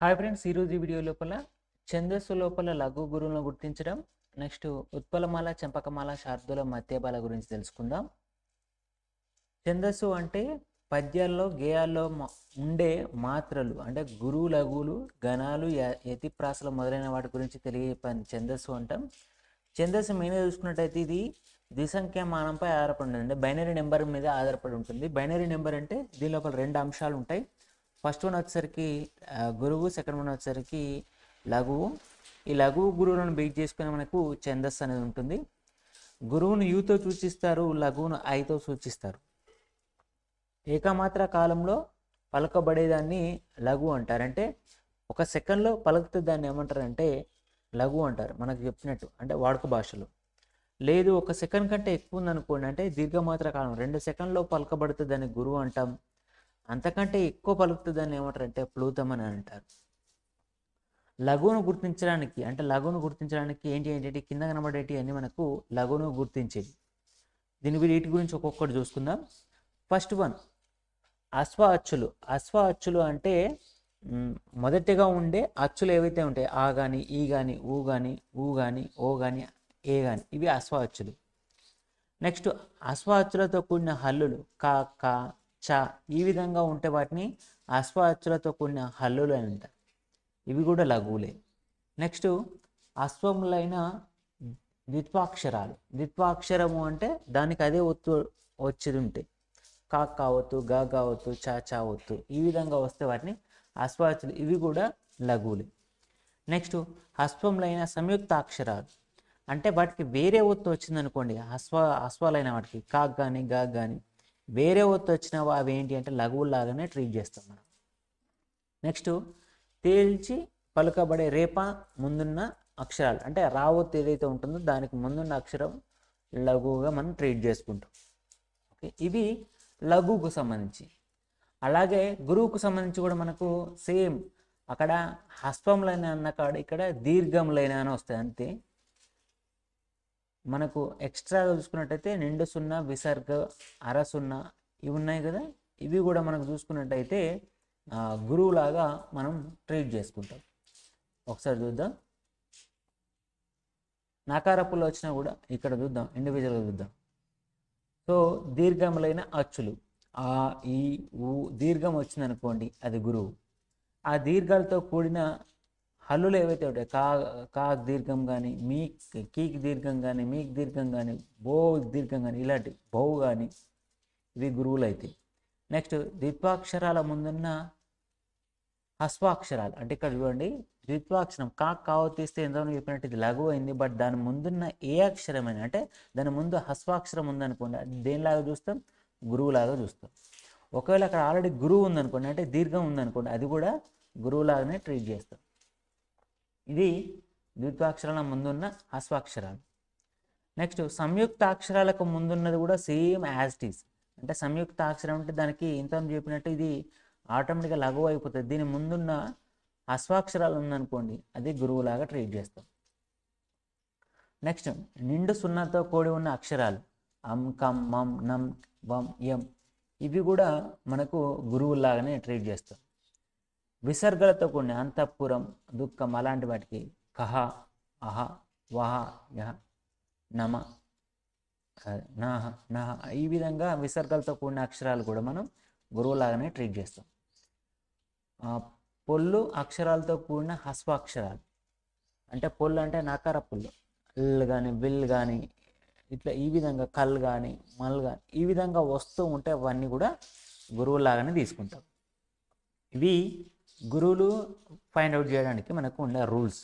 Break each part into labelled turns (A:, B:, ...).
A: Hi friends, ఈరోజు ఈ video లోపల ఛందస్సు లోపల లఘు గురువులను గుర్తించడం, నెక్స్ట్ ఉత్పలమాల, చంపకమాల, శార్దూల, మధ్యపాల గురించి తెలుసుకుందాం. ఛందస్సు అంటే పద్యాల్లో గేయాల్లో ఉండే మాత్రలు అంటే గురువు, లఘువులు, గణాలు, యతిప్రాసలు మొదలైన వాటి గురించి తెలియజెప్పని ఛందస్సు అంటాం. ఛందస్సు మెయిన్గా చూసుకున్నట్టయితే ఇది ద్విసంఖ్యామానంపై ఆధారపడి ఉంటుంది, అంటే బైనరీ నెంబర్ మీద ఆధారపడి ఉంటుంది. బైనరీ నెంబర్ అంటే దీని లోపల రెండు అంశాలు ఉంటాయి. ఫస్ట్ వన్ వచ్చేసరికి గురువు, సెకండ్ వన్ వచ్చేసరికి లఘువు. ఈ లఘువు గురువులను బేస్ చేసుకుని మనకు ఛందస్సు అనేది ఉంటుంది. గురువును యూతో సూచిస్తారు, లఘువును ఐతో సూచిస్తారు. ఏకమాత్ర కాలంలో పలకబడేదాన్ని లఘువు అంటారు. అంటే ఒక సెకండ్లో పలుకుతే దాన్ని ఏమంటారంటే లఘువు అంటారు, మనకు చెప్పినట్టు అంటే వాడుక భాషలో. లేదు ఒక సెకండ్ కంటే ఎక్కువ ఉందనుకోండి, అంటే దీర్ఘమాత్ర కాలం 2 సెకండ్లో పలకబడితే దాన్ని గురువు అంటాం. అంతకంటే ఎక్కువ పలుకుతుంది దాన్ని ఏమంటారు అంటే ప్లూతం అని అంటారు. లఘువును గుర్తించడానికి ఏంటి కింద కనబడేటి అన్ని మనకు లఘువును గుర్తించేది. వీటి గురించి ఒక్కొక్కటి చూసుకుందాం. ఫస్ట్ వన్ అశ్వ అచ్చులు. అశ్వ అచ్చులు అంటే మొదటిగా ఉండే అచ్చులు ఏవైతే ఉంటాయి, ఆ కానీ, ఈ కానీ, ఊ కానీ, ఊ కానీ, ఓ కానీ, ఏ కానీ, ఇవి అశ్వ అచ్చులు. నెక్స్ట్ అశ్వ అచ్చులతో కూడిన హల్లులు క, క, చ ఈ విధంగా ఉంటే వాటిని అశ్వ అచ్చులతో కూడిన హల్లులు అని అంటారు. ఇవి కూడా లఘువులే. నెక్స్ట్ అశ్వములైన ద్విత్వాక్షరాలు. ద్విత్వాక్షరము అంటే దానికి అదే ఒత్తు వచ్చేది ఉంటాయి. కా కావద్దు, గా కావద్దు, చా చావద్దు, ఈ విధంగా వస్తే వాటిని అశ్వ అచ్చులు, ఇవి కూడా లఘువులే. నెక్స్ట్ అశ్వములైన సంయుక్తాక్షరాలు అంటే వాటికి వేరే ఒత్తు వచ్చిందనుకోండి, అశ్వాలైన వాటికి కాక్ కానీ, గా కానీ వేరే ఒత్తు వచ్చినవి అవి ఏంటి అంటే లఘువులాగానే ట్రీట్ చేస్తాం మనం. నెక్స్ట్ తేల్చి పలుకబడే రేప ముందున్న అక్షరాలు అంటే రావొత్తు ఏదైతే ఉంటుందో దానికి ముందున్న అక్షరం లఘువుగా మనం ట్రీట్ చేసుకుంటాం. ఓకే, ఇవి లఘువుకు సంబంధించి. అలాగే గురువుకు సంబంధించి కూడా మనకు సేమ్ అక్కడ హస్వంలైన అన్న కాడ ఇక్కడ దీర్ఘంలైన అని వస్తాయి అంతే. మనకు ఎక్స్ట్రాగా చూసుకున్నట్టయితే నిండు సున్నా, విసర్గ, అర సున్నా ఇవి ఉన్నాయి కదా, ఇవి కూడా మనకు చూసుకున్నట్టయితే గురువులాగా మనం ట్రీట్ చేసుకుంటాం. ఒకసారి చూద్దాం. నకారపులు వచ్చినా కూడా ఇక్కడ చూద్దాం, ఇండివిజువల్గా చూద్దాం. సో దీర్ఘములైన అచ్చులు ఆ, ఈ, ఊ దీర్ఘం వచ్చిందనుకోండి అది గురువు. ఆ దీర్ఘాలతో కూడిన హల్లులు ఏవైతే ఉంటాయి, కా దీర్ఘం కానీ, కీకి దీర్ఘం కానీ, మీకి దీర్ఘం కానీ, బో దీర్ఘం కానీ, ఇలాంటి బౌ కానీ ఇవి గురువులు అవుతాయి. నెక్స్ట్ ద్విత్వాక్షరాల ముందున్న హస్వాక్షరాలు అంటే ఇక్కడ చూడండి, ద్విత్వాక్షరం కావత్ తీస్తే ఎంతమంది చెప్పినట్టు ఇది లఘువు అయింది. బట్ దాని ముందున్న ఏ అక్షరమైన అంటే దాని ముందు హస్వాక్షరం ఉందనుకోండి, అది దేనిలాగా చూస్తాం, గురువులాగా చూస్తాం. ఒకవేళ అక్కడ ఆల్రెడీ గురువు ఉందనుకోండి, అంటే దీర్ఘం ఉందనుకోండి, అది కూడా గురువులాగానే ట్రీట్ చేస్తాం. ఇది ద్విత్వాక్షరాల ముందున్న హస్వాక్షరాలు. నెక్స్ట్ సంయుక్తాక్షరాలకు ముందున్నది కూడా సేమ్ యాజ్ ఇట్ ఈస్. అంటే సంయుక్తాక్షరం అంటే దానికి ఇంత చెప్పినట్టు ఇది ఆటోమేటిక్గా లఘువు అయిపోతుంది. దీని ముందున్న హస్వాక్షరాలు ఉందనుకోండి, అది గురువులాగా ట్రీట్ చేస్తాం. నెక్స్ట్ నిండు సున్నాతో కూడి ఉన్న అక్షరాలు అం, కం, మం, నం, వం, యం ఇవి కూడా మనకు గురువులాగానే ట్రీట్ చేస్తాం. విసర్గలతో కూడిన అంతఃపురం, దుఃఖం అలాంటి వాటికి కహ, అహ, వహ, యహ, నమ, నహ, నహ ఈ విధంగా విసర్గలతో కూడిన అక్షరాలు కూడా మనం గురువులాగానే ట్రీట్ చేస్తాం. పొల్లు అక్షరాలతో కూడిన హస్వాక్షరాలు అంటే పొల్లు అంటే నకార పొల్లు, ల్ కానీ, విల్ కానీ ఇట్లా ఈ విధంగా కల్ కానీ, మల్ కానీ ఈ విధంగా వస్తూ ఉంటే అవన్నీ కూడా గురువులాగానే తీసుకుంటాం. ఇవి గురువులు ఫైండ్ అవుట్ చేయడానికి మనకు ఉండే రూల్స్.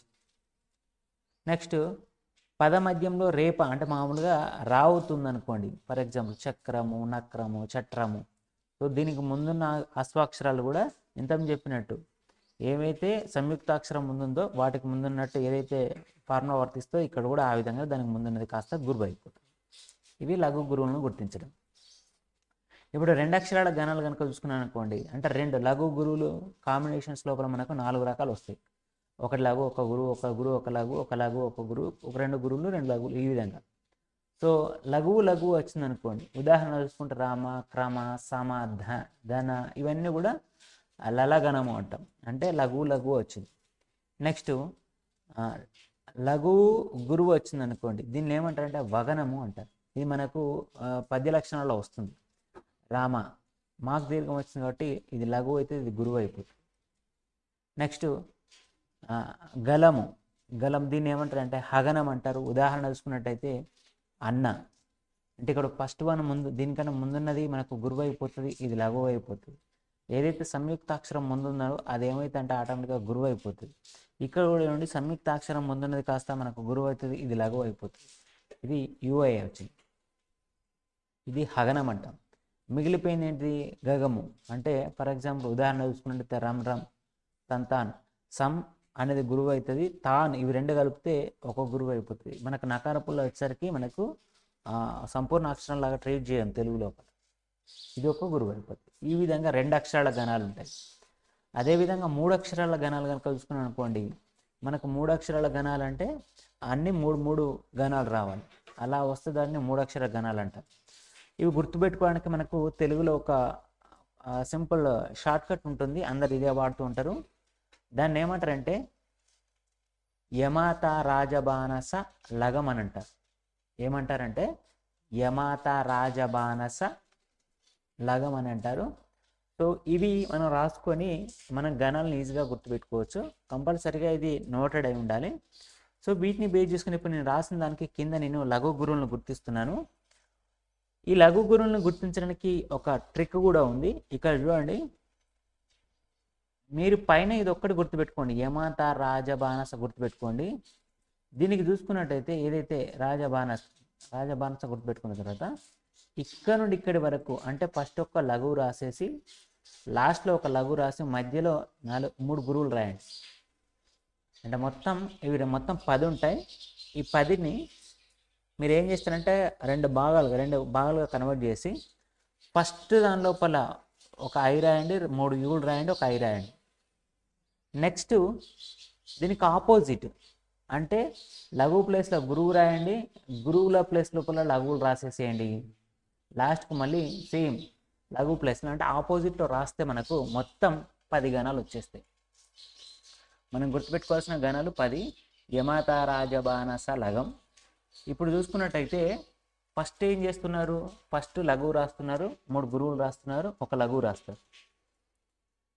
A: నెక్స్ట్ పదమధ్యంలో రేప అంటే మామూలుగా రావుతుంది అనుకోండి, ఫర్ ఎగ్జాంపుల్ చక్రము, నక్రము, చట్రము. సో దీనికి ముందున్న హస్వాక్షరాలు కూడా ఇంత చెప్పినట్టు ఏవైతే సంయుక్తాక్షరం ముందుందో వాటికి ముందున్నట్టు ఏదైతే ఫార్ములా వర్తిస్తో ఇక్కడ కూడా ఆ విధంగా దానికి ముందున్నది కాస్త గురువు అయిపోతుంది. ఇవి లఘు గురువులను గుర్తించడం. ఇప్పుడు 2 అక్షరాల గణాలు కనుక చూసుకున్నాను అనుకోండి, అంటే 2 లఘు గురువులు కాంబినేషన్స్ లోపల మనకు 4 రకాలు వస్తాయి. ఒకటి లఘు, ఒక గురువు, ఒక గురువు, ఒక లఘు, ఒక లఘు, ఒక గురువు, ఒక 2 గురువులు, 2 లఘువులు ఈ విధంగా. సో లఘువు వచ్చిందనుకోండి, ఉదాహరణ చూసుకుంటే రామ, క్రమ, సమ, ధన ఇవన్నీ కూడా లలగణము అంటాం, అంటే లఘువు లఘువు వచ్చింది. నెక్స్ట్ లఘువు గురువు వచ్చింది అనుకోండి, దీన్ని ఏమంటారంటే వగనము అంటారు. ఇది మనకు పద్య లక్షణాల్లో వస్తుంది. రామ మాకు దీర్ఘం వచ్చింది కాబట్టి ఇది లఘువు అయితే ఇది గురువు అయిపోతుంది. నెక్స్ట్ గలము, గలం దీన్ని ఏమంటారంటే హగనం అంటారు. ఉదాహరణ చూసుకున్నట్టయితే అన్న, అంటే ఇక్కడ ఫస్ట్ వన్ ముందు దీనికన్నా ముందున్నది మనకు గురువు అయిపోతుంది, ఇది లఘువు అయిపోతుంది. ఏదైతే సంయుక్తాక్షరం ముందున్నారో అది ఏమైతే అంటే ఆటోమేటిక్గా గురువు అయిపోతుంది. ఇక్కడ కూడా ఏమండి సంయుక్తాక్షరం ముందున్నది కాస్త మనకు గురువు అవుతుంది, ఇది లఘువు అయిపోతుంది. ఇది యుఐ వచ్చింది, ఇది హగనం అంటాం. మిగిలిపోయింది ఏంటి గగము, అంటే ఫర్ ఎగ్జాంపుల్ ఉదాహరణ చూసుకున్నట్లయితే రమ్ రమ్ తంతాన్, సమ్ అనేది గురువు అవుతుంది, తాన్ ఇవి రెండు కలిపితే ఒక గురువు అయిపోతుంది. మనకు నకారపుల్లో వచ్చేసరికి మనకు సంపూర్ణ అక్షరం లాగా ట్రీట్ చేయం తెలుగు లోపల, ఇది ఒక గురువు అయిపోతుంది. ఈ విధంగా 2 అక్షరాల గణాలు ఉంటాయి. అదేవిధంగా 3 అక్షరాల గణాలు కనుక చూసుకున్నాం అనుకోండి, మనకు 3 అక్షరాల గణాలు అంటే అన్ని 3 గణాలు రావాలి. అలా వస్తే దాన్ని 3 అక్షర గణాలు అంటారు. ఇవి గుర్తుపెట్టుకోవడానికి మనకు తెలుగులో ఒక సింపుల్ షార్ట్ కట్ ఉంటుంది, అందరు ఇదే వాడుతూ ఉంటారు. దాన్ని ఏమంటారంటే యమాత రాజబానస లగం అని అంటారు. ఏమంటారంటే యమాత రాజబానస లగం అని అంటారు. సో ఇవి మనం రాసుకొని మనం గణాలను ఈజీగా గుర్తుపెట్టుకోవచ్చు. కంపల్సరీగా ఇది నోటెడ్ అయి ఉండాలి. సో వీటిని బేస్ చేసుకుని ఇప్పుడు నేను రాసిన దానికి కింద నేను లఘు గురువులను గుర్తిస్తున్నాను. ఈ లఘు గురువులను గుర్తించడానికి ఒక ట్రిక్ కూడా ఉంది. ఇక్కడ చూడండి, మీరు పైన ఇది ఒక్కటి గుర్తుపెట్టుకోండి, యమాత రాజబానస గుర్తుపెట్టుకోండి. దీనికి చూసుకున్నట్టయితే ఏదైతే రాజబానస గుర్తుపెట్టుకున్న తర్వాత ఇక్కడ నుండి ఇక్కడి వరకు అంటే ఫస్ట్ ఒక లఘువు రాసేసి లాస్ట్లో ఒక లఘువు రాసి మధ్యలో 3 గురువులు రాయండి. అంటే మొత్తం ఇవి మొత్తం 10 ఉంటాయి. ఈ 10ని మీరు ఏం చేస్తారంటే 2 భాగాలుగా కన్వర్ట్ చేసి ఫస్ట్ దాని లోపల ఒక ఐ రాయండి, 3 యూలు రాయండి, ఒక ఐ రాయండి. నెక్స్ట్ దీనికి ఆపోజిట్ అంటే లఘువు ప్లేస్లో గురువు రాయండి, గురువుల ప్లేస్ లోపల లఘువులు రాసేసేయండి. లాస్ట్కు మళ్ళీ సేమ్ లఘువు ప్లేస్లో అంటే ఆపోజిట్లో రాస్తే మనకు మొత్తం 10 గణాలు వచ్చేస్తాయి. మనం గుర్తుపెట్టుకోవాల్సిన గణాలు 10. యమాత రాజబానస లగం. ఇప్పుడు చూసుకున్నట్టయితే ఫస్ట్ ఏం చేస్తున్నారు, ఫస్ట్ లఘువు రాస్తున్నారు, 3 గురువులు రాస్తున్నారు, ఒక లఘువు రాస్తారు.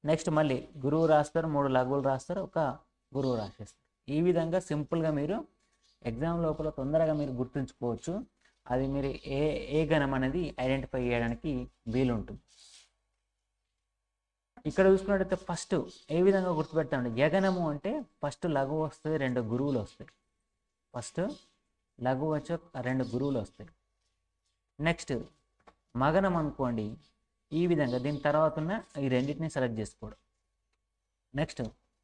A: నెక్స్ట్ మళ్ళీ గురువు రాస్తారు, 3 లఘువులు రాస్తారు, ఒక గురువు రాసేస్తారు. ఈ విధంగా సింపుల్గా మీరు ఎగ్జామ్ లోపల తొందరగా మీరు గుర్తుంచుకోవచ్చు. అది మీరు ఏ గణం అనేది ఐడెంటిఫై చేయడానికి వీలుంటుంది. ఇక్కడ చూసుకున్నట్టయితే ఫస్ట్ ఏ విధంగా గుర్తుపెడతామండి, యగనము అంటే ఫస్ట్ లఘువు వస్తుంది, 2 గురువులు వస్తాయి. ఫస్ట్ లఘువు వచ్చి 2 గురువులు వస్తాయి. నెక్స్ట్ మగనం అనుకోండి, ఈ విధంగా దీని తర్వాత ఉన్న ఈ రెండింటిని సెలెక్ట్ చేసుకోవడం. నెక్స్ట్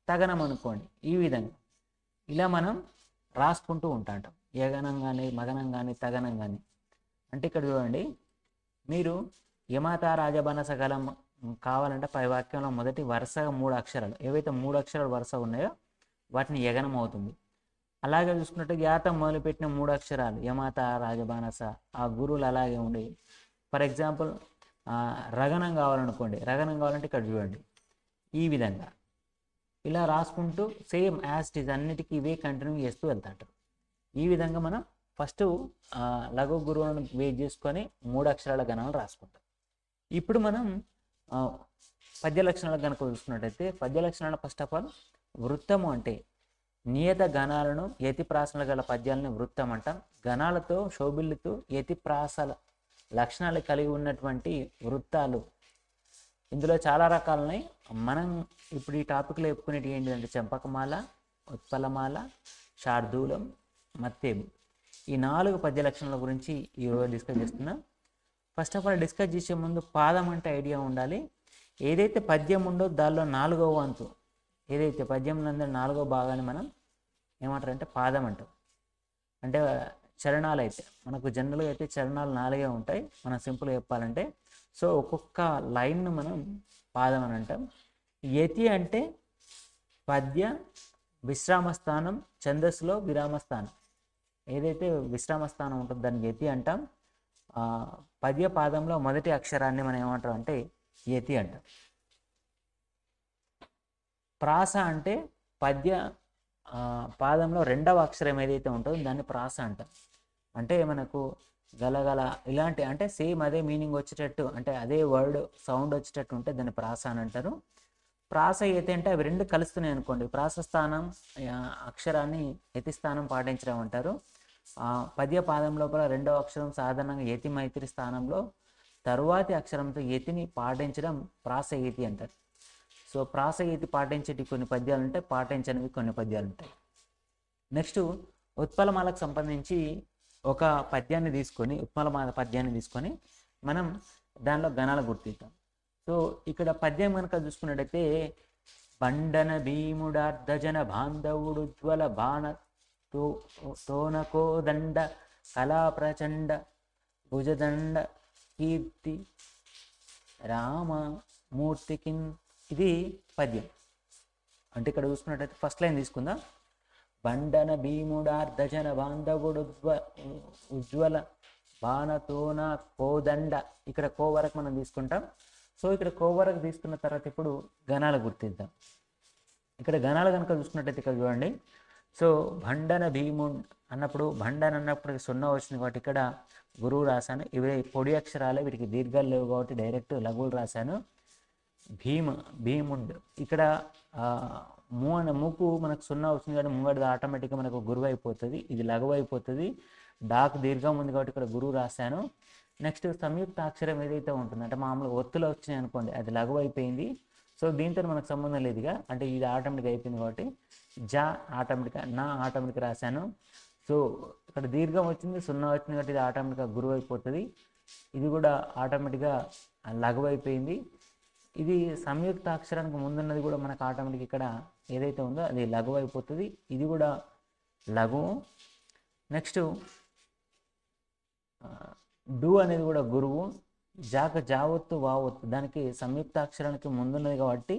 A: తగనం అనుకోండి, ఈ విధంగా ఇలా మనం రాసుకుంటూ ఉంటాం. యగనం కానీ మగనం కానీ తగనం కానీ. అంటే ఇక్కడ చూడండి, మీరు యమాత రాజబానస గలం కావాలంటే పై వాక్యంలో మొదటి వరుసగా 3 అక్షరాలు ఏవైతే 3 అక్షరాలు వరుస ఉన్నాయో వాటిని యగనం అవుతుంది. అలాగే చూసుకున్నట్టు యాతం మొదలుపెట్టిన 3 అక్షరాలు యమాత రాజబానస ఆ గురువులు అలాగే ఉండి. ఫర్ ఎగ్జాంపుల్ రగనం కావాలనుకోండి, రగనం కావాలంటే ఇక్కడ చూడండి ఈ విధంగా ఇలా రాసుకుంటూ సేమ్ యాజ్ ఇట్ ఈజ్ అన్నిటికీ ఇవే కంటిన్యూ చేస్తూ వెళ్తాంటారు. ఈ విధంగా మనం ఫస్ట్ లఘు గురువులను వెయిట్ చేసుకొని 3 అక్షరాల గణాలు రాసుకుంటాం. ఇప్పుడు మనం పద్య లక్షణాలు కనుక చూసుకున్నట్టయితే పద్య లక్షణాలు ఫస్ట్ ఆఫ్ ఆల్ వృత్తము అంటే నియత గణాలను యతిప్రాసలు గల పద్యాలను వృత్తం అంటాం. గణాలతో శోభిల్లుతూ యతిప్రాసల లక్షణాలు కలిగి ఉన్నటువంటి వృత్తాలు ఇందులో చాలా రకాలున్నాయి. మనం ఇప్పుడు ఈ టాపిక్లో చెప్పుకునేవి ఏంటంటే చంపకమాల, ఉత్పలమాల, శార్దూలం, మత్తేబు, ఈ 4 పద్య లక్షణాల గురించి ఈరోజు డిస్కస్ చేస్తున్నాం. ఫస్ట్ ఆఫ్ ఆల్ డిస్కస్ చేసే ముందు పాదం అంటే ఐడియా ఉండాలి. ఏదైతే పద్యం ఉందో దానిలో 4వ వంతు, ఏదైతే పద్యంలో 4వ భాగాన్ని మనం ఏమంటారంటే పాదం అంటాం. అంటే చరణాలు అయితే మనకు జనరల్గా అయితే చరణాలు 4 ఉంటాయి, మనం సింపుల్గా చెప్పాలంటే. సో ఒక్కొక్క లైన్ను మనం పాదం అని అంటాం. యతి అంటే పద్య విశ్రామస్థానం, ఛందస్సులో విరామస్థానం. ఏదైతే విశ్రామస్థానం ఉంటుందో దాన్ని యతి అంటాం. పద్య పాదంలో మొదటి అక్షరాన్ని మనం ఏమంటాం అంటే యతి అంటాం. ప్రాస అంటే పద్య పాదంలో రెండవ అక్షరం ఏదైతే ఉంటుందో దాన్ని ప్రాస అంటాం. అంటే మనకు గలగల ఇలాంటి అంటే సేమ్ అదే మీనింగ్ వచ్చేటట్టు అంటే అదే వర్డ్ సౌండ్ వచ్చేటట్టు ఉంటే దాన్ని ప్రాస అని అంటారు. ప్రాస యతి అంటే అవి రెండు కలుస్తున్నాయి అనుకోండి, ప్రాస స్థానం అక్షరాన్ని యతి స్థానం పాటించడం అంటారు. పద్య పాదం లోపల రెండవ అక్షరం సాధారణంగా యతి మైత్రి స్థానంలో తరువాతి అక్షరంతో యతిని పాటించడం ప్రాస యతి అంటారు. సో ప్రాస యతి పాటించేటి కొన్ని పద్యాలు ఉంటాయి, పాటించనివి కొన్ని పద్యాలు ఉంటాయి. నెక్స్ట్ ఉత్పలమాలకు సంబంధించి ఒక పద్యాన్ని తీసుకొని ఉత్పలమాల పద్యాన్ని తీసుకొని మనం దానిలో గణాలు గుర్తిద్దాం. సో ఇక్కడ పద్యం కనుక చూసుకున్నట్టయితే బండన భీముడార్ధజన బాంధవుడు జ్వల బాణ తోనకోదండ కళా ప్రచండ భుజదండ కీర్తి రామమూర్తికి, ఇది పద్యం. అంటే ఇక్కడ చూసుకున్నట్టయితే ఫస్ట్ లైన్ తీసుకుందాం. బండన భీముడార్ధజన బాంధవుడు ఉజ్వల బాణతోన కోదండ, ఇక్కడ కో వరకు మనం తీసుకుంటాం. సో ఇక్కడ కో వరకు తీసుకున్న తర్వాత ఇప్పుడు గణాలు గుర్తిద్దాం. ఇక్కడ గణాలు కనుక చూసుకున్నట్టయితే ఇక్కడ చూడండి. సో బండన భీముడు అన్నప్పుడు బండన అన్నప్పుడు 0 వచ్చింది కాబట్టి ఇక్కడ గురువు రాశాను. ఇవి పొడి అక్షరాలే, వీటికి దీర్ఘాలు లేవు కాబట్టి డైరెక్ట్ లఘువులు రాశాను. భీముండ్ ఇక్కడ మూకు మనకు 0 వచ్చింది కాబట్టి ముంగడిది ఆటోమేటిక్గా మనకు గురువు అయిపోతుంది, ఇది లఘువు అయిపోతుంది. డాక్ దీర్ఘం ఉంది కాబట్టి ఇక్కడ గురువు రాశాను. నెక్స్ట్ సంయుక్త అక్షరం ఏదైతే ఉంటుందో అంటే మామూలుగా ఒత్తులు వచ్చినాయి అనుకోండి, అది లఘువు అయిపోయింది. సో దీంతో మనకు సంబంధం లేదుగా, అంటే ఇది ఆటోమేటిక్గా అయిపోయింది కాబట్టి జా ఆటోమేటిక్గా నా ఆటోమేటిక్గా రాశాను. సో ఇక్కడ దీర్ఘం వచ్చింది, 0 వచ్చింది కాబట్టి ఇది ఆటోమేటిక్గా గురువు అయిపోతుంది. ఇది కూడా ఆటోమేటిక్గా లఘువు అయిపోయింది. ఇది సంయుక్త అక్షరానికి ముందున్నది కూడా మనకు ఆటోమేటిక్ ఇక్కడ ఏదైతే ఉందో అది లఘువు అయిపోతుంది, ఇది కూడా లఘువు. నెక్స్ట్ డు అనేది కూడా గురువు. జాక జావత్తు వావత్తు దానికి సంయుక్త అక్షరానికి ముందున్నది కాబట్టి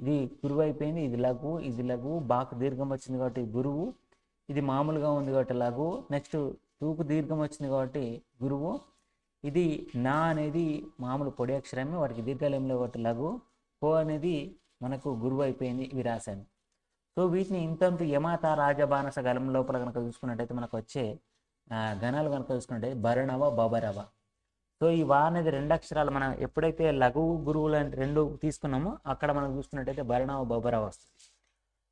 A: ఇది గురువు అయిపోయింది, ఇది లఘువు, ఇది లఘువు. బాకు దీర్ఘం వచ్చింది కాబట్టి గురువు, ఇది మామూలుగా ఉంది కాబట్టి లఘువు. నెక్స్ట్ తూకు దీర్ఘం వచ్చింది కాబట్టి గురువు. ఇది నా అనేది మామూలు పొడి అక్షరమే, వాటికి దీర్ఘాలు ఏం లేవు కాబట్టి లఘు. కో అనేది మనకు గురువు అయిపోయింది, ఇవి రాశాను. సో వీటిని ఇంతంత యమాత రాజబానస గలం లోపల కనుక చూసుకున్నట్టయితే మనకు వచ్చే గణాలు కనుక చూసుకున్నట్టయితే బరణవ బబరవ. సో ఈ వా అనేది 2 అక్షరాలు, మనం ఎప్పుడైతే లఘువు గురువులు అంటే 2 తీసుకున్నామో అక్కడ మనం చూసుకున్నట్టయితే బరణవ బబరవ వస్తుంది.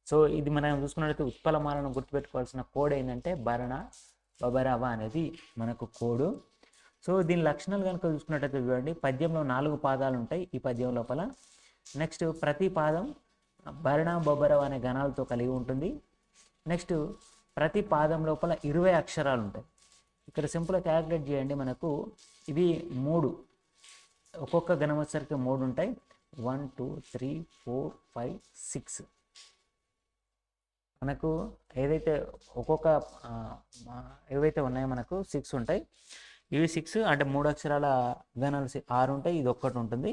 A: సో ఇది మనం చూసుకున్నట్టయితే ఉత్పలమాలను గుర్తుపెట్టుకోవాల్సిన కోడ్ ఏంటంటే బరణ బబరవ అనేది మనకు కోడు. సో దీని లక్షణాలు కనుక చూసుకున్నట్టయితే చూడండి, పద్యంలో 4 పాదాలు ఉంటాయి ఈ పద్యం లోపల. నెక్స్ట్ ప్రతి పాదం బరణ బొబ్బరవ అనే గణాలతో కలిగి ఉంటుంది. నెక్స్ట్ ప్రతి పాదం లోపల 20 అక్షరాలు ఉంటాయి. ఇక్కడ సింపుల్గా క్యాలిక్యులేట్ చేయండి, మనకు ఇవి 3, ఒక్కొక్క గణం వచ్చేసరికి 3 ఉంటాయి. 1 2 3 4 5 6 మనకు ఏదైతే ఒక్కొక్క ఏవైతే ఉన్నాయో మనకు 6 ఉంటాయి. ఇవి 6 అంటే 3 అక్షరాల గణాలు 6 ఉంటాయి, ఇది ఒక్కటి ఉంటుంది.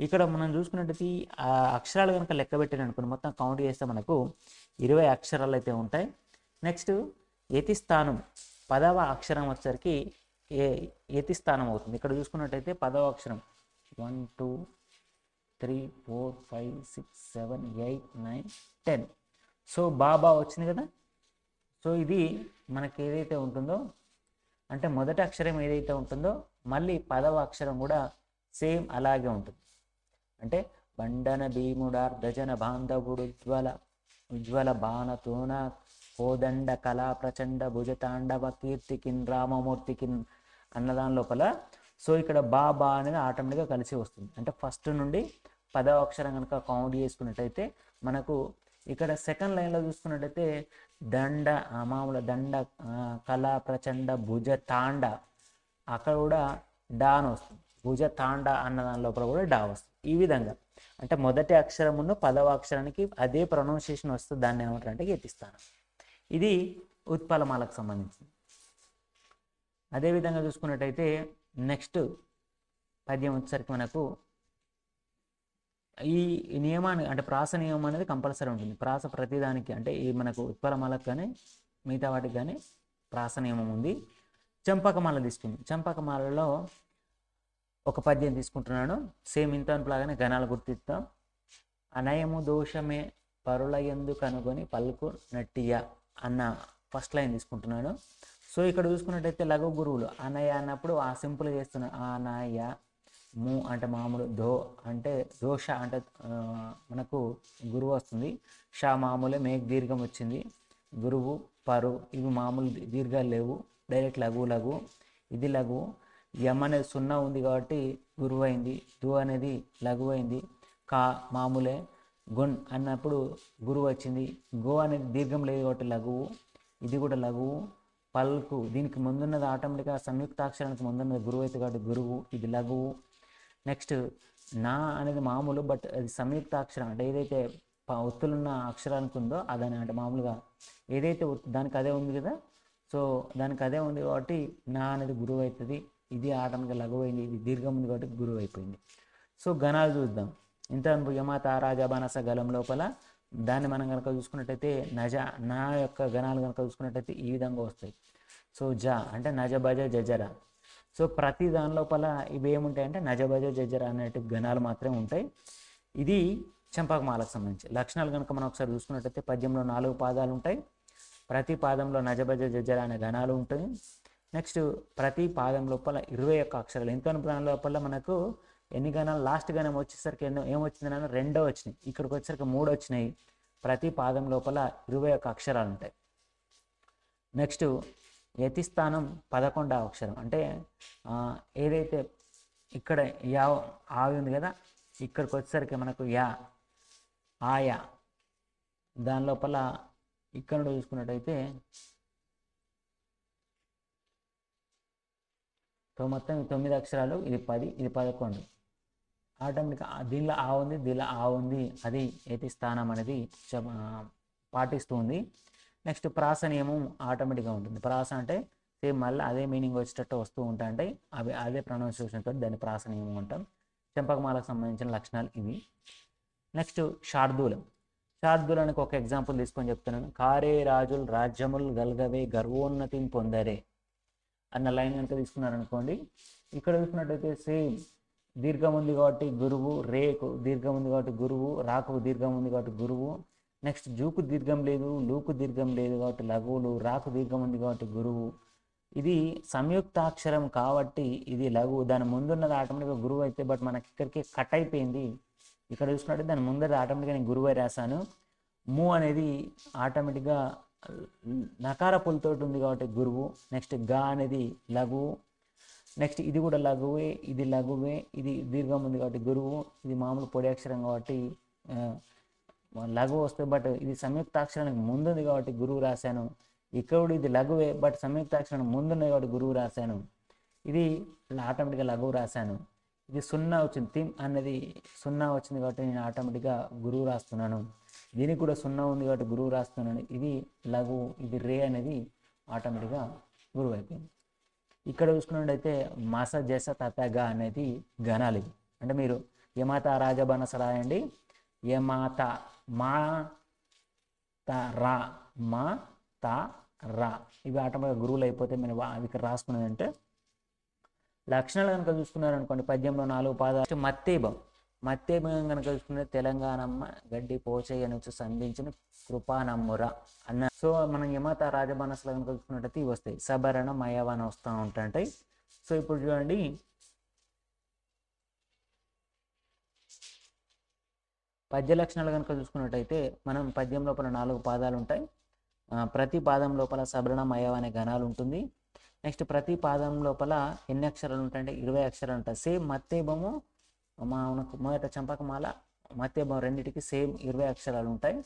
A: ఇక్కడ మనం చూసుకున్నట్టయితే ఆ అక్షరాలు కనుక లెక్క పెట్టాను అనుకుని మొత్తం కౌంట్ చేస్తే మనకు 20 అక్షరాలు అయితే ఉంటాయి. నెక్స్ట్ యతి స్థానం 10వ అక్షరం వచ్చేసరికి యతి స్థానం అవుతుంది. ఇక్కడ చూసుకున్నట్టయితే 10వ అక్షరం 1 2 3 4 5 6 7 8 9 10. సో బాబా వచ్చింది కదా. సో ఇది మనకి ఏదైతే ఉంటుందో అంటే మొదటి అక్షరం ఏదైతే ఉంటుందో మళ్ళీ 10వ అక్షరం కూడా సేమ్ అలాగే ఉంటుంది. అంటే బండన భీముడార్ధజన బాంధవుడు ఉజ్వల బాణతోన కోదండ కళా ప్రచండ భుజతాండవ కీర్తికిన్ రామమూర్తికిన్ అన్నదాని లోపల. సో ఇక్కడ బాబా అనేది ఆటోమేటిక్గా కలిసి వస్తుంది. అంటే ఫస్ట్ నుండి 10వ అక్షరం కనుక కౌంట్ చేసుకున్నట్టయితే మనకు ఇక్కడ సెకండ్ లైన్లో చూసుకున్నట్టయితే దండ మామూలు దండ కళా ప్రచండ భుజ తాండ అక్కడ కూడా డా అని వస్తుంది. భుజ తాండ అన్న దాని లోపల కూడా డా వస్తుంది. ఈ విధంగా అంటే మొదటి అక్షరమును 10వ అక్షరానికి అదే ప్రొనౌన్సియేషన్ వస్తుంది. దాన్ని ఏమంటారు అంటే యతిస్థానం. ఇది ఉత్పలమాలకు సంబంధించింది. అదేవిధంగా చూసుకున్నట్టయితే నెక్స్ట్ పద్యం వచ్చేసరికి మనకు ఈ నియమాన్ని అంటే ప్రాస నియమం అనేది కంపల్సరీ ఉంటుంది. ప్రాస ప్రతిదానికి అంటే ఈ మనకు ఉత్పలమాలకు కానీ మిగతా వాటికి కానీ ప్రాస నియమం ఉంది. చంపకమాల తీసుకుంది. చంపకమాలలో ఒక పద్యం తీసుకుంటున్నాను. సేమ్ ఇంతలాగానే గణాలు గుర్తిస్తాం. అనయము దోషమే పరుల యందు కనుగొని పలుకు నట్టియ అన్న ఫస్ట్ లైన్ తీసుకుంటున్నాను. సో ఇక్కడ చూసుకున్నట్టయితే లఘు గురువులు అనయ అన్నప్పుడు ఆ సింపుల్ చేస్తున్నాను. అనయ, ము అంటే మామూలు, దో అంటే దోష అంటే మనకు గురువు వస్తుంది. షా మామూలే, మేఘ దీర్ఘం వచ్చింది. గురువు, పరు ఇవి మామూలు దీర్ఘాలు లేవు, డైరెక్ట్ లఘు లఘు. ఇది లఘు. యమ్ అనేది సున్నా ఉంది కాబట్టి గురువు అయింది. దు అనేది లఘు అయింది. కా మామూలే. గున్ అన్నప్పుడు గురువు వచ్చింది. గో అనేది దీర్ఘం లేదు కాబట్టి లఘువు, ఇది కూడా లఘువు. పల్కు దీనికి ముందున్నది ఆటోమేటిక్గా సంయుక్తాక్షరానికి ముందున్నది గురువు అయితే కాబట్టి గురువు, ఇది లఘువు. నెక్స్ట్ నా అనేది మామూలు, బట్ అది సంయుక్తాక్షరం అంటే ఏదైతే ఒత్తులున్న అక్షరానికి ఉందో అదని అంటే మామూలుగా ఏదైతే దానికి అదే ఉంది కదా, సో దానికి అదే ఉంది కాబట్టి నా అనేది గురువు అవుతుంది. ఇది ఆటోమేటిక్గా లఘువు అయింది. ఇది దీర్ఘం ఉంది కాబట్టి గురువు అయిపోయింది. సో గణాలు చూద్దాం. ఇంత యమత రాజా బానస గలం లోపల దాన్ని మనం కనుక చూసుకున్నట్టయితే నజ, నా యొక్క గణాలు కనుక చూసుకున్నట్టయితే ఈ విధంగా వస్తాయి. సో జ అంటే నజ భజ జజర. సో ప్రతి దాని లోపల ఇవి ఏముంటాయంటే నజ భజ జజర అనేటి గణాలు మాత్రమే ఉంటాయి. ఇది చంపకమాలకు సంబంధించి లక్షణాలు కనుక మనం ఒకసారి చూసుకున్నట్టయితే పద్యంలో 4 పాదాలు ఉంటాయి. ప్రతి పాదంలో నజ భజ జజర అనే గణాలు ఉంటాయి. నెక్స్ట్ ప్రతి పాదం లోపల 21 అక్షరాలు. ఎంత దాని లోపల మనకు ఎన్ని గణాలు, లాస్ట్ గణం వచ్చేసరికి ఏమొచ్చింది నాన్న 2 వచ్చినాయి. ఇక్కడికి వచ్చేసరికి 3 వచ్చినాయి. ప్రతి పాదం లోపల 21 అక్షరాలు ఉంటాయి. నెక్స్ట్ యతిస్థానం 11వ అక్షరం. అంటే ఏదైతే ఇక్కడ యా ఆవి ఉంది కదా, ఇక్కడికి వచ్చేసరికి మనకు యా ఆయా దాని లోపల ఇక్కడ చూసుకున్నట్టయితే మొత్తం 9 అక్షరాలు. ఇది 10, ఇది 11. ఆటోమేటిక్గా దీనిలో ఆ ఉంది, దీనిలో ఆ ఉంది, అది ఏతి స్థానం అనేది పాటిస్తుంది. నెక్స్ట్ ప్రాస నియమం ఆటోమేటిక్గా ఉంటుంది. ప్రాస అంటే సేమ్ మళ్ళీ అదే మీనింగ్ వచ్చేటట్టు వస్తూ ఉంటాయి. అవి అదే ప్రొనౌన్సియేషన్ తోటి దాన్ని ప్రాస నియమం అంటాం. చంపకమాలకు సంబంధించిన లక్షణాలు ఇవి. నెక్స్ట్ శార్దూలం. శార్దూలానికి ఒక ఎగ్జాంపుల్ తీసుకొని చెప్తున్నాను. కారే రాజులు రాజ్యములు గల్గవే గర్వోన్నతిని పొందరే అన్న లైన్ కనుక తీసుకున్నారనుకోండి, ఇక్కడ చూసుకున్నట్టయితే సేమ్ దీర్ఘం ఉంది కాబట్టి గురువు, రేకు దీర్ఘం ఉంది కాబట్టి గురువు, రాకు దీర్ఘం ఉంది కాబట్టి గురువు. నెక్స్ట్ జూకు దీర్ఘం లేదు, లూకు దీర్ఘం లేదు కాబట్టి లఘువులు, రాకు దీర్ఘం ఉంది కాబట్టి గురువు. ఇది సంయుక్తాక్షరం కాబట్టి ఇది లఘువు. దాని ముందున్నది ఆటోమేటిక్గా గురువు అయితే, బట్ మనకి ఇక్కడికి కట్ అయిపోయింది. ఇక్కడ చూసుకున్నట్టు దాని ముందర ఆటోమేటిక్గా నేను గురువే రాశాను. ము అనేది ఆటోమేటిక్గా నకార పులితోటి ఉంది కాబట్టి గురువు. నెక్స్ట్ గా అనేది లఘువు. నెక్స్ట్ ఇది కూడా లఘువే, ఇది లఘువే, ఇది దీర్ఘం ఉంది కాబట్టి గురువు, ఇది మామూలు పొడి అక్షరం కాబట్టి లఘువు వస్తుంది. బట్ ఇది సంయుక్తాక్షరానికి ముందుంది కాబట్టి గురువు రాశాను. ఇక్కడ ఇది లఘువే, బట్ సంయుక్తాక్షరానికి ముందుంది కాబట్టి గురువు రాశాను. ఇది ఆటోమేటిక్గా లఘువు రాశాను. ఇది 0 వచ్చింది, తిమ్ అనేది 0 వచ్చింది కాబట్టి నేను ఆటోమేటిక్గా గురువు రాస్తున్నాను. దీనికి కూడా 0 ఉంది కాబట్టి గురువు రాస్తున్నాను. ఇది లఘువు, ఇది రే అనేది ఆటోమేటిక్గా గురువు అయిపోయింది. ఇక్కడ చూసుకున్నట్టయితే మస జస తతగా అనేది గణాలు ఇవి. అంటే మీరు యమాత రాజబనస రాయండి. యమాత మా త రా, మా త రా, ఇవి ఆటోమేటిక్గా గురువులు అయిపోతే మీరు అవి ఇక్కడ రాసుకున్నదంటే లక్షణాలు కనుక చూసుకున్నారనుకోండి. పద్యంలో 4 పాదాలు. మత్తేబం. మత్తేబం కనుక చూసుకుంటే తెలంగాణమ్మ గడ్డి పోచయ్య నుంచి సంధించిన కృపానమ్ముర అన్న. సో మనం యమత రాజబనసలు కనుక చూసుకున్నట్టయితే ఇవి వస్తాయి. సబరణ మయవన వస్తూ ఉంటాయి. సో ఇప్పుడు చూడండి, పద్య లక్షణాలు కనుక చూసుకున్నట్టయితే మనం పద్యం లోపల 4 పాదాలు ఉంటాయి. ప్రతి పాదం లోపల సబరణ మయవ అనే గణాలు ఉంటుంది. నెక్స్ట్ ప్రతి పాదం లోపల ఎన్ని అక్షరాలు ఉంటాయంటే 20 అక్షరాలు ఉంటాయి. సేమ్ మత్తేబము మనకు మొదట చంపకమాల మత్తేబం రెండింటికి సేమ్ 20 అక్షరాలు ఉంటాయి.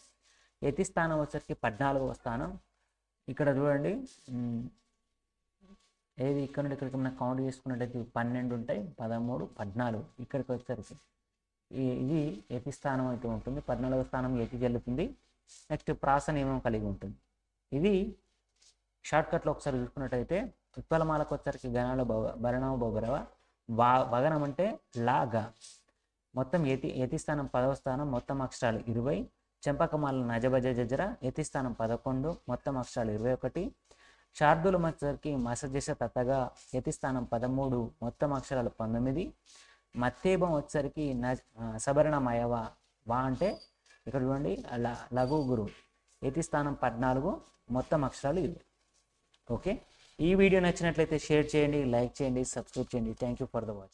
A: యతి స్థానం వచ్చరికి 14వ స్థానం. ఇక్కడ చూడండి, ఏది ఇక్కడ నుండి ఇక్కడికి మనం కౌంట్ చేసుకున్నట్టయితే 12 ఉంటాయి, 13, 14. ఇక్కడికి వచ్చరికి ఇది యతి స్థానం అయితే ఉంటుంది. 14వ స్థానం యతి చెల్లుతుంది. నెక్స్ట్ ప్రాస నియమం కలిగి ఉంటుంది. ఇది షార్ట్కట్లో ఒకసారి చూసుకున్నట్టయితే ఉత్పలమాలకు వచ్చరికి గణాలు భరణం బొబరవ వగనం అంటే లాగా. మొత్తం యతి స్థానం 10వ స్థానం, మొత్తం అక్షరాలు 20. చెంపకమాల నజబజ జజర యతి స్థానం 11, మొత్తం అక్షరాలు 21. శార్దులం వచ్చరికి మసజస తతగా యతి స్థానం 13, మొత్తం అక్షరాలు 19. మత్తేబం వచ్చరికి సబరణ మయవ వా అంటే ఇక్కడ చూడండి లఘు గురు, యతి స్థానం 14, మొత్తం అక్షరాలు ఇవి. ఓకే, ఈ వీడియో నచ్చినట్లయితే షేర్ చేయండి, లైక్ చేయండి, సబ్స్క్రైబ్ చేయండి. Thank you for the watch.